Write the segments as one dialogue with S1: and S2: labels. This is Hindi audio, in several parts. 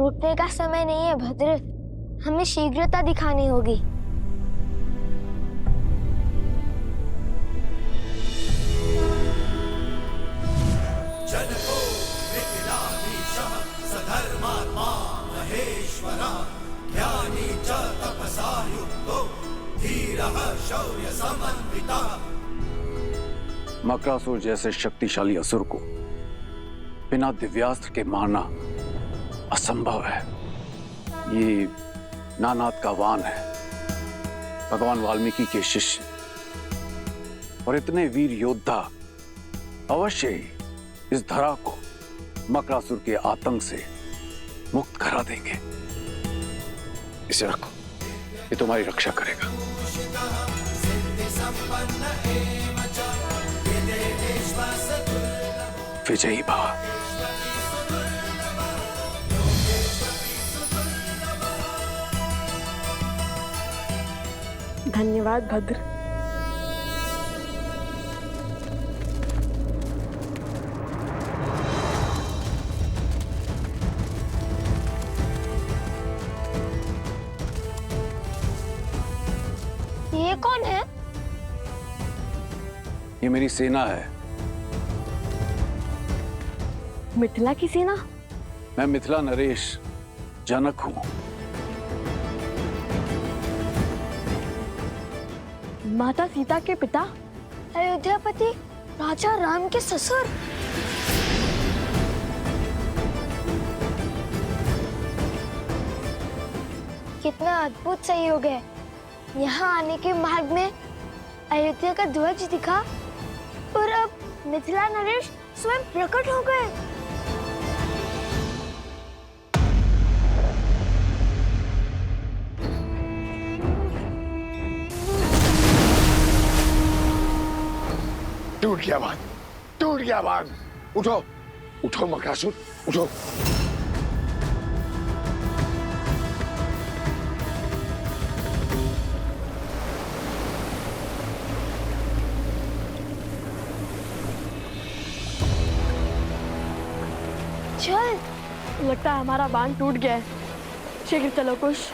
S1: रुकने का समय नहीं है भद्र, हमें शीघ्रता दिखानी होगी।
S2: मकरासुर जैसे शक्तिशाली असुर को बिना दिव्यास्त्र के मारना असंभव है। ये नानाद का वाहन है, भगवान वाल्मीकि के शिष्य, और इतने वीर योद्धा अवश्य ही इस धरा को मकरासुर के आतंक से मुक्त करा देंगे। इसे रखो, ये तुम्हारी रक्षा करेगा। विजयी भव।
S3: धन्यवाद भद्र।
S1: ये कौन है?
S2: ये मेरी सेना है।
S3: मिथिला की सेना?
S2: मैं मिथिला नरेश जनक हूं।
S3: माता सीता के पिता?
S1: अयोध्यापति राजा राम के ससुर। कितना अद्भुत संयोग है। यहाँ आने के मार्ग में अयोध्या का ध्वज दिखा और अब मिथिला नरेश स्वयं प्रकट हो गए।
S4: टूट गया बांध, टूट गया बांध। उठो, उठो मकरासुर, उठो।
S1: चल।
S3: लगता है हमारा बांध टूट गया है। शीघ्र चलो कुश।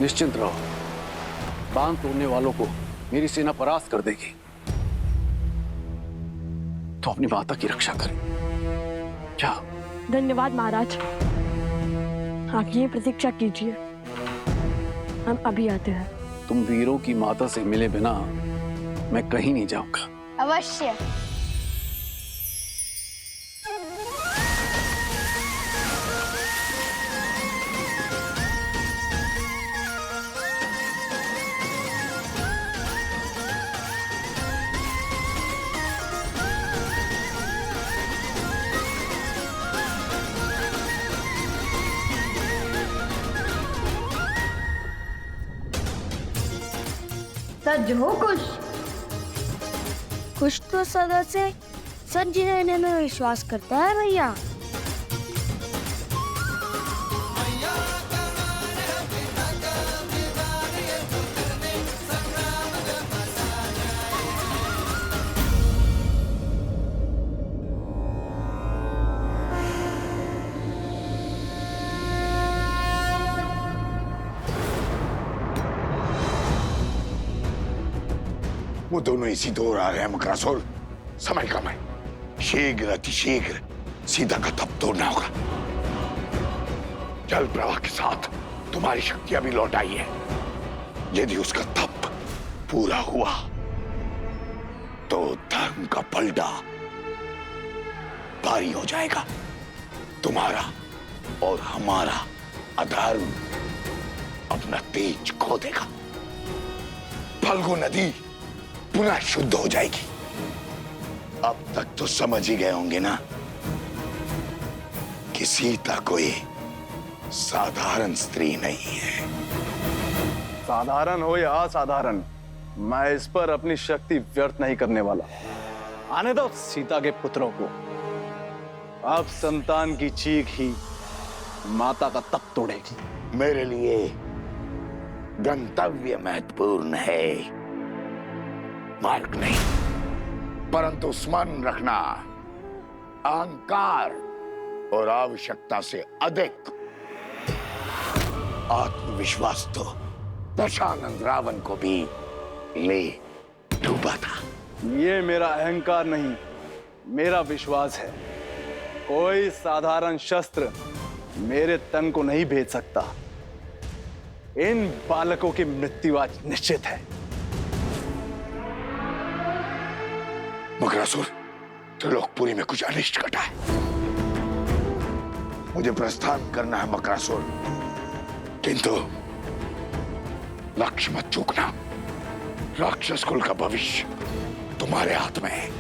S2: निश्चिंत रहो, बांध तोड़ने वालों को मेरी सेना परास्त कर देगी। तो अपनी माता की रक्षा करें। क्या?
S3: धन्यवाद महाराज। आप यहीं प्रतीक्षा कीजिए, हम अभी आते हैं।
S2: तुम वीरों की माता से मिले बिना मैं कहीं नहीं जाऊंगा।
S1: अवश्य। सज हो कुश। कुश तो सदा से सच रहने में विश्वास करता है भैया।
S4: वो दोनों इसी दौर आ रहे हैं मकरासुर। समय कम है, शीघ्र अतिशीघ्र सीता का तप तोड़ना होगा। जल प्रवाह के साथ तुम्हारी शक्तियां भी लौट आई है। यदि उसका तप पूरा हुआ तो धर्म का पलड़ा भारी हो जाएगा। तुम्हारा और हमारा अधर्म अपना तेज खो देगा। फल्गु नदी पुनः शुद्ध हो जाएगी। अब तक तो समझ ही गए होंगे ना कि सीता कोई साधारण स्त्री नहीं है।
S5: साधारण हो या असाधारण, मैं इस पर अपनी शक्ति व्यर्थ नहीं करने वाला। आने दो सीता के पुत्रों को। अब संतान की चीख ही माता का तप तोड़ेगी।
S4: मेरे लिए गंतव्य महत्वपूर्ण है, मार्ग नहीं। परंतु स्मरण रखना, अहंकार और आवश्यकता से अधिक आत्मविश्वास तो दशानंद रावण को भी ले डूबा था।
S5: ये मेरा अहंकार नहीं, मेरा विश्वास है। कोई साधारण शस्त्र मेरे तन को नहीं भेद सकता। इन बालकों की मृत्यु आज निश्चित है।
S4: मकरासुर, त्रिलोकपुरी में कुछ अनिष्ट घटा है। मुझे प्रस्थान करना है मकरासुर, किंतु लक्ष्य मत चूकना। राक्षस कुल का भविष्य तुम्हारे हाथ में है।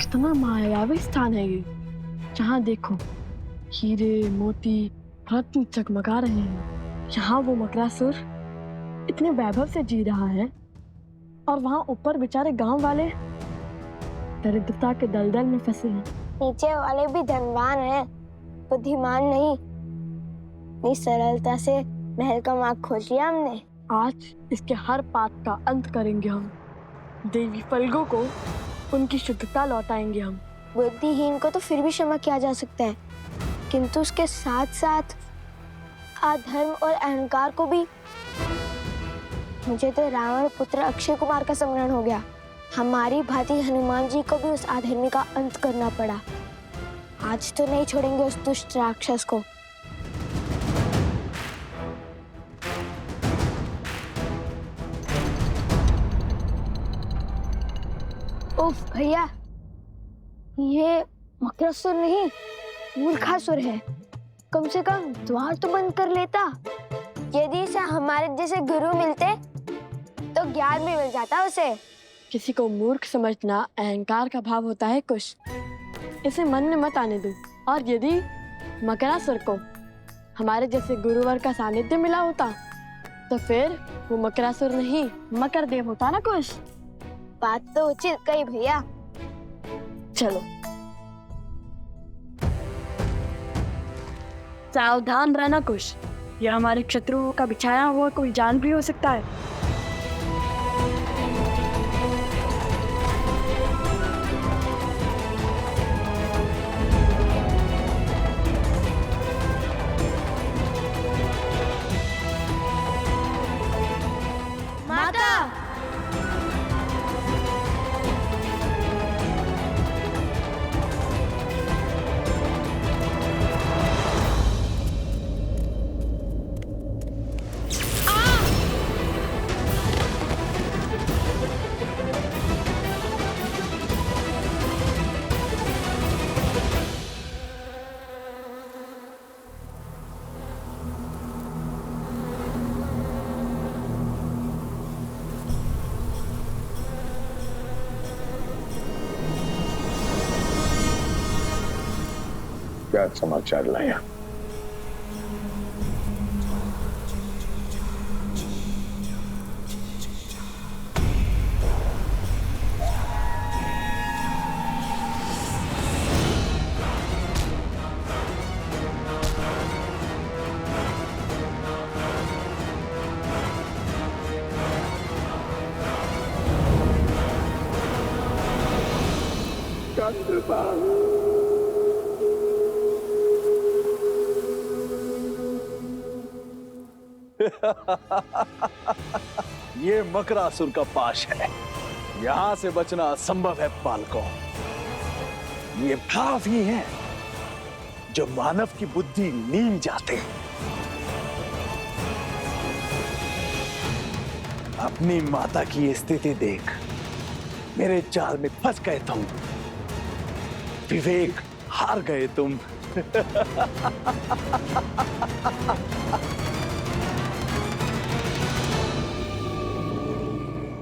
S3: कितना मायावी स्थान है ये। जहाँ देखो हीरे मोती रत्न चकमका रहे हैं। यहाँ वो मकरासुर इतने वैभव से जी रहा है और वहाँ ऊपर बेचारे गांव वाले दरिद्रता के दलदल में फंसे हैं।
S1: नीचे वाले भी धनवान हैं, बुद्धिमान नहीं। इतनी सरलता से महल का मार्ग खोज लिया हमने।
S3: आज इसके हर पाप का अंत करेंगे हम। देवी फल्गु को उनकी शुद्धता लौटाएंगे हम।
S1: बुद्धिहीन को तो फिर भी क्षमा किया जा सकता है, किंतु उसके साथ साथ अधर्म और अहंकार को भी। मुझे तो रावण पुत्र अक्षय कुमार का स्मरण हो गया। हमारी भांति हनुमान जी को भी उस अधर्मी का अंत करना पड़ा। आज तो नहीं छोड़ेंगे उस दुष्ट राक्षस को। उफ भैया, ये मकरासुर नहीं मूर्खासुर है। कम से कम द्वार तो बंद कर लेता। यदि इसे हमारे जैसे गुरु मिलते तो ज्ञान भी मिल जाता उसे।
S3: किसी को मूर्ख समझना अहंकार का भाव होता है कुश। इसे मन में मत आने दो। और यदि मकरासुर को हमारे जैसे गुरुवर का सानिध्य मिला होता तो फिर वो मकरासुर नहीं मकरदेव होता ना कुश।
S1: बात तो उचित कही भैया।
S3: चलो सावधान रहना कुश। यह हमारे शत्रुओं का बिछाया हुआ कोई जाल भी हो सकता है।
S1: माता,
S4: क्या समाचार लाया?
S5: ये मकरासुर का पाश है। यहां से बचना असंभव है बालकों। ये भाव ही है जो मानव की बुद्धि नीम जाते हैं। अपनी माता की स्थिति देख, मेरे जाल में फंस गए तुम, विवेक हार गए तुम।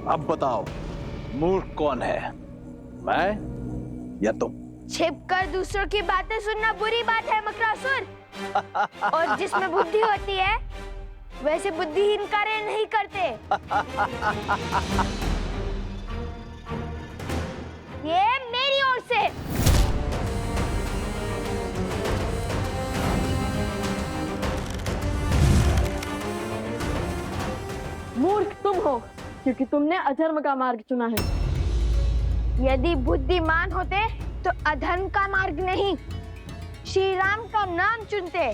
S5: अब बताओ, मूर्ख कौन है, मैं या तुम?
S1: छिपकर दूसरों की बातें सुनना बुरी बात है मकरासुर। और जिसमें बुद्धि होती है वैसे बुद्धिहीन कार्य नहीं करते। ये मेरी ओर से।
S3: मूर्ख तुम हो, क्योंकि तुमने अधर्म का मार्ग चुना है।
S1: यदि बुद्धिमान होते तो अधर्म का मार्ग नहीं, श्री राम का नाम चुनते।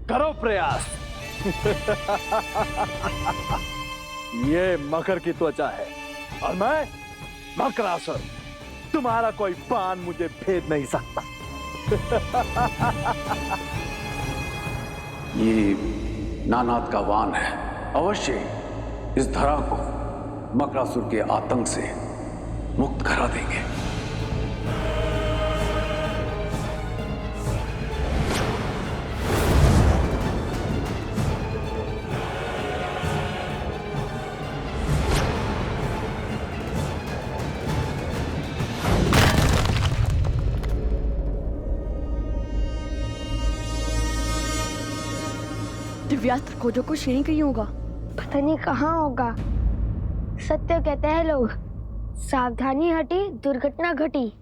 S5: करो प्रयास। ये मकर की त्वचा है और मैं मकरासुर। तुम्हारा कोई बाण मुझे भेद नहीं सकता।
S2: ये नानाद का वान है, अवश्य इस धरा को मकरासुर के आतंक से मुक्त करा देंगे।
S3: दिव्यास्त्र खोजो को श्रेणी कहीं होगा।
S1: पता नहीं कहाँ होगा। सत्य कहते हैं लोग, सावधानी हटी दुर्घटना घटी।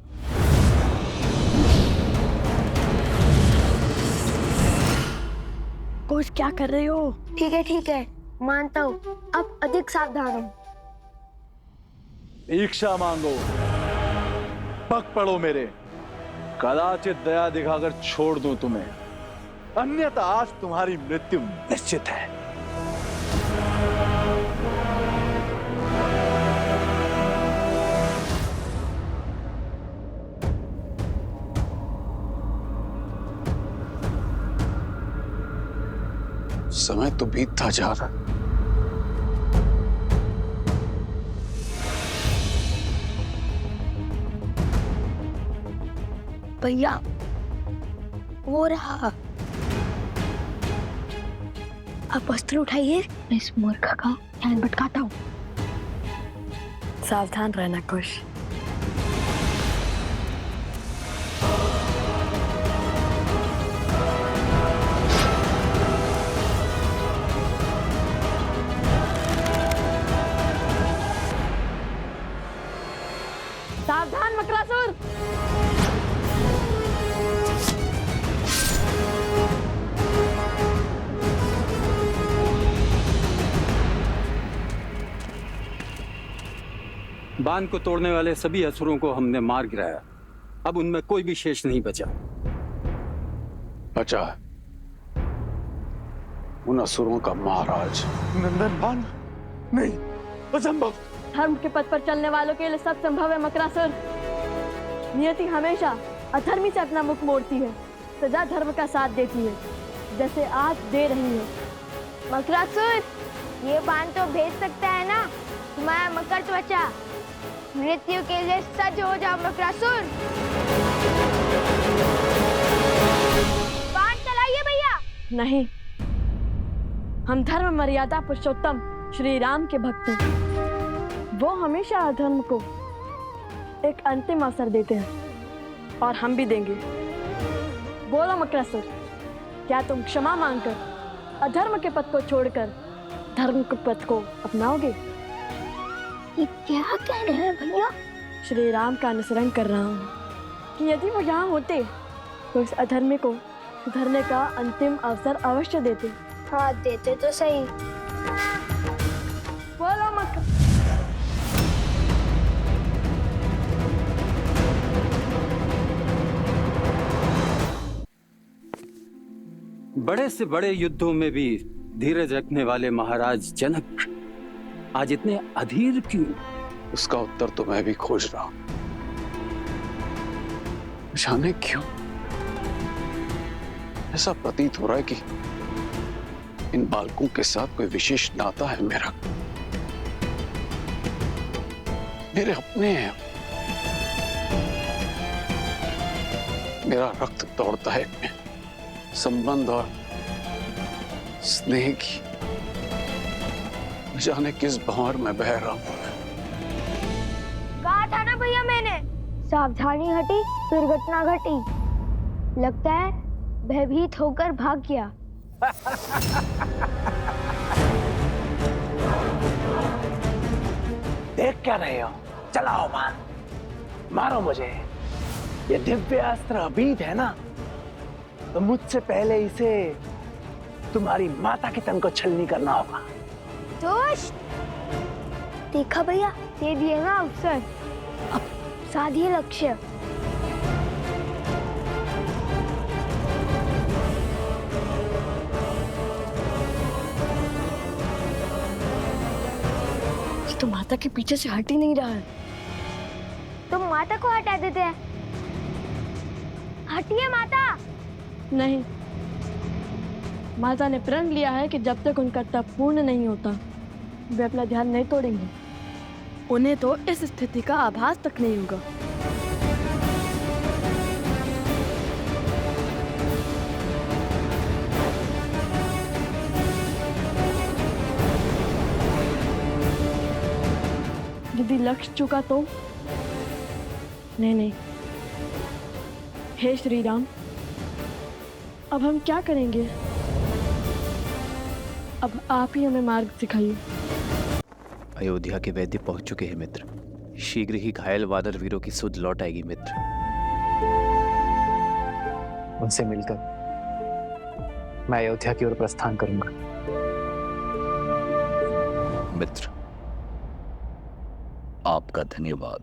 S3: कोश क्या कर रहे हो?
S1: ठीक है, मानता हूँ, अब अधिक सावधान हूँ।
S5: ईक्षा मांगो, पग पड़ो मेरे, कदाचित दया दिखाकर छोड़ दूं तुम्हें, अन्यथा आज तुम्हारी मृत्यु निश्चित है।
S2: समय तो बीतता जा रहा है।
S1: भैया, वो रहा। आप अस्त्र उठाइए, मैं इस मूर्ख का ध्यान भटकाता हूँ।
S3: सावधान रहना कुश। सावधान मकरासुर।
S6: बांध को तोड़ने वाले सभी असुरों को हमने मार गिराया। अब उनमें कोई भी शेष नहीं बचा।
S2: बचा उन असुरों का महाराज
S5: नंदन बाण नहीं, असंभव।
S3: धर्म के पथ पर चलने वालों के लिए सब संभव है मकरासुर। नियति हमेशा अधर्मी से अपना मुख मोड़ती है, सदा धर्म का साथ देती है, जैसे आज दे रही है।
S1: मकरासुर, ये बाण तो भेज सकता है ना तुम्हारा मकर त्वचा। मृत्यु के लिए सज्ज हो जाओ मकरासुर। बाण चलाइए भैया।
S3: नहीं, हम धर्म मर्यादा पुरुषोत्तम श्री राम के भक्त हैं। वो हमेशा अधर्म को एक अंतिम अवसर देते हैं और हम भी देंगे। बोलो मकरासुर, क्या तुम क्षमा मांगकर अधर्म के पथ को छोड़कर धर्म के पथ को अपनाओगे?
S1: ये क्या कह रहे हैं भैया?
S3: श्री राम का अनुसरण कर रहा हूँ कि यदि वो यहाँ होते तो इस अधर्मी को सुधरने का अंतिम अवसर अवश्य देते।
S1: हाँ, देते तो सही।
S3: बोलो मक।
S6: बड़े से बड़े युद्धों में भी धीरज रखने वाले महाराज जनक आज इतने अधीर क्यों?
S2: उसका उत्तर तो मैं भी खोज रहा हूं। जाने क्यों ऐसा प्रतीत हो रहा है कि इन बालकों के साथ कोई विशेष नाता है मेरा। मेरे अपने हैं, मेरा रक्त दौड़ता है इनमें, संबंध और स्नेह की जाने किस भंवर में बह रहा हूं।
S1: कहा था ना भैया मैंने, सावधानी हटी दुर्घटना घटी। लगता है भयभीत होकर भाग गया।
S7: देख क्या रहे हो? चलाओ बाण, मारो मुझे। ये दिव्य अस्त्र अभीत है ना, तो मुझसे पहले इसे तुम्हारी माता के तन को छलनी करना होगा।
S1: दुष्ट! देखा भैया, दे दिए ना अवसर। अब साधिए लक्ष्य।
S3: ये तो माता के पीछे से हट ही नहीं रहा है।
S1: तुम माता को हटा देते हैं। हटिए माता।
S3: नहीं, माता ने प्रण लिया है कि जब तक उनका तप पूर्ण नहीं होता वे अपना ध्यान नहीं तोड़ेंगे। उन्हें तो इस स्थिति का आभास तक नहीं होगा। यदि लक्ष्य चुका तो नहीं। हे श्री राम, अब हम क्या करेंगे? अब आप ही हमें मार्ग सिखाइए।
S8: अयोध्या के वैद्य पहुंच चुके हैं मित्र। शीघ्र ही घायल वानर वीरों की सुध लौट आएगी मित्र।
S7: उनसे मिलकर मैं अयोध्या की ओर प्रस्थान करूंगा।
S8: मित्र, आपका धन्यवाद।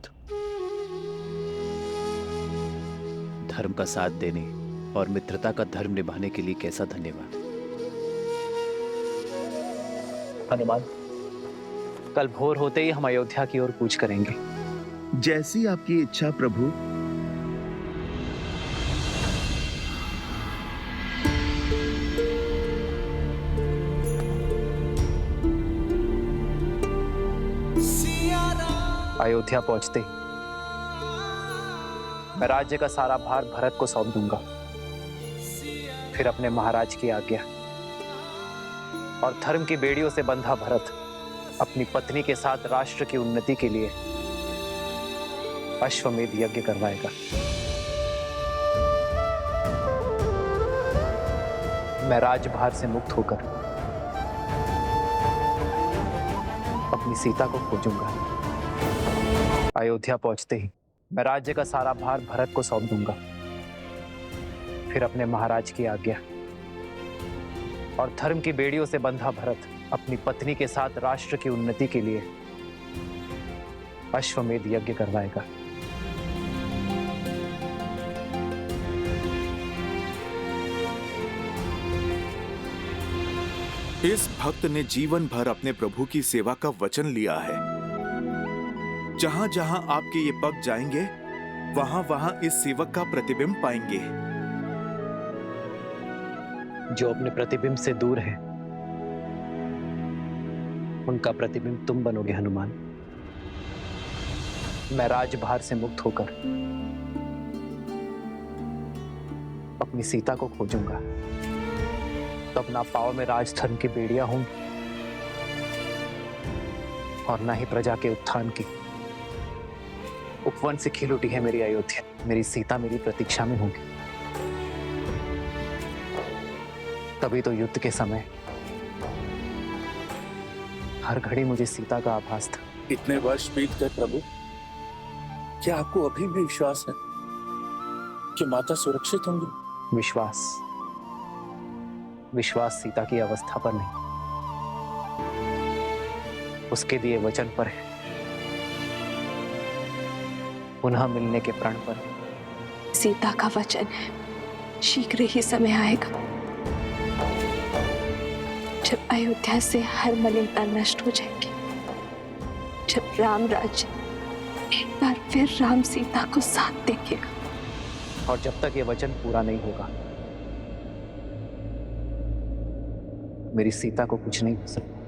S8: धर्म का साथ देने और मित्रता का धर्म निभाने के लिए कैसा धन्यवाद।
S7: हनुमान, कल भोर होते ही हम अयोध्या की ओर कूच करेंगे।
S9: जैसी आपकी इच्छा प्रभु।
S7: अयोध्या पहुंचते ही मैं राज्य का सारा भार भरत को सौंप दूंगा। फिर अपने महाराज की आज्ञा और धर्म की बेड़ियों से बंधा भरत अपनी पत्नी के साथ राष्ट्र की उन्नति के लिए अश्वमेध यज्ञ करवाएगा। मैं राजभार से मुक्त होकर अपनी सीता को खोजूंगा। अयोध्या पहुंचते ही मैं राज्य का सारा भार भरत को सौंप दूंगा। फिर अपने महाराज की आज्ञा और धर्म की बेड़ियों से बंधा भरत अपनी पत्नी के साथ राष्ट्र की उन्नति के लिए अश्वमेध यज्ञ करवाएगा।
S9: इस भक्त ने जीवन भर अपने प्रभु की सेवा का वचन लिया है। जहां जहां आपके ये पग जाएंगे वहां वहां इस सेवक का प्रतिबिंब पाएंगे।
S7: जो अपने प्रतिबिंब से दूर है उनका प्रतिबिंब तुम बनोगे हनुमान। मैं राजभार से मुक्त होकर अपनी सीता को खोजूंगा। तब ना पांव में राजधर्म की बेड़ियां होंगी और ना ही प्रजा के उत्थान की। उपवन से खिल उठी है मेरी अयोध्या। मेरी सीता मेरी प्रतीक्षा में होगी। तभी तो युद्ध के समय हर घड़ी मुझे सीता का आभास था।
S9: इतने वर्ष बीत गए प्रभु, क्या आपको अभी भी विश्वास है कि माता सुरक्षित होंगी?
S7: विश्वास सीता की अवस्था पर नहीं, उसके दिए वचन पर है। पुनः मिलने के प्रण पर।
S10: सीता का वचन है, शीघ्र ही समय आएगा। जब अयोध्या से हर मलिनता नष्ट हो जाएगी, जब राम राज्य एक बार फिर राम सीता को साथ देखेगा।
S7: और जब तक ये वचन पूरा नहीं होगा, मेरी सीता को कुछ नहीं हो सकता।